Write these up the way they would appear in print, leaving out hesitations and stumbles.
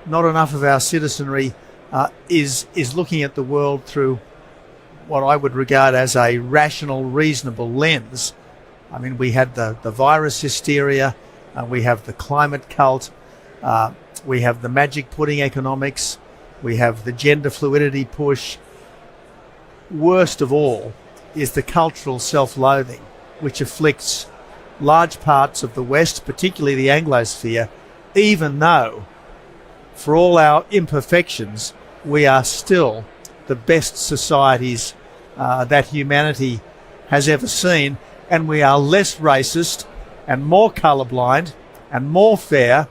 not enough of our citizenry is looking at the world through what I would regard as a rational, reasonable lens. I mean, we had the virus hysteria, we have the climate cult, we have the magic pudding economics, we have the gender fluidity push. Worst of all is the cultural self-loathing, which afflicts large parts of the West, particularly the Anglosphere, even though, for all our imperfections, we are still the best societies that humanity has ever seen, and we are less racist and more colourblind and more fair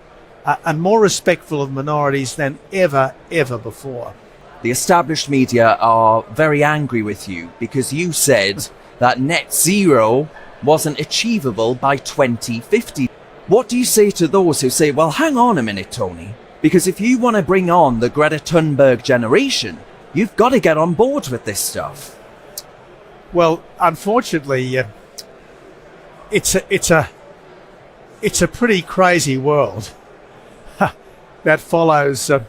and more respectful of minorities than ever before. The established media are very angry with you because you said that net zero wasn't achievable by 2050. What do you say to those who say, well, hang on a minute, Tony, because if you want to bring on the Greta Thunberg generation, you've got to get on board with this stuff? Well, unfortunately, it's a pretty crazy world that follows a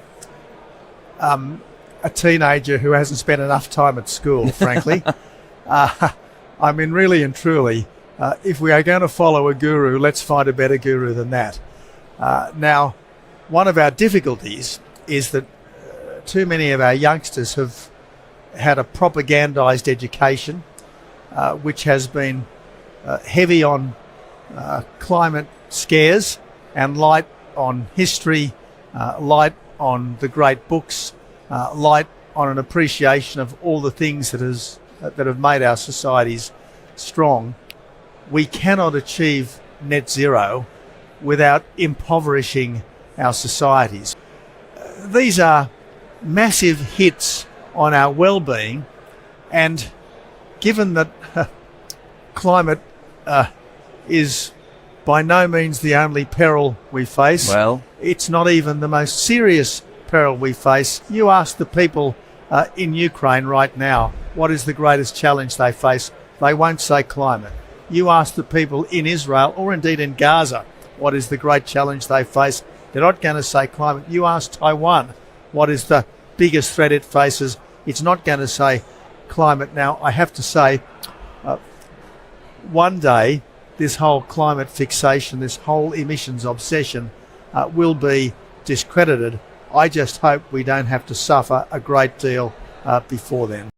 teenager who hasn't spent enough time at school, frankly. I mean, really and truly, if we are going to follow a guru, let's find a better guru than that. Now, one of our difficulties is that too many of our youngsters have had a propagandized education, which has been heavy on climate scares and light on history, light on the great books, light on an appreciation of all the things that have made our societies strong. We cannot achieve net zero without impoverishing our societies. These are massive hits on our well-being, and given that climate is by no means the only peril we face, well, it's not even the most serious peril we face. You ask the people in Ukraine right now what is the greatest challenge they face, they won't say climate. You ask the people in Israel or indeed in Gaza what is the great challenge they face, they're not going to say climate. You ask Taiwan what is the biggest threat it faces, it's not going to say climate. Now, I have to say, one day this whole climate fixation, this whole emissions obsession will be discredited. I just hope we don't have to suffer a great deal before then.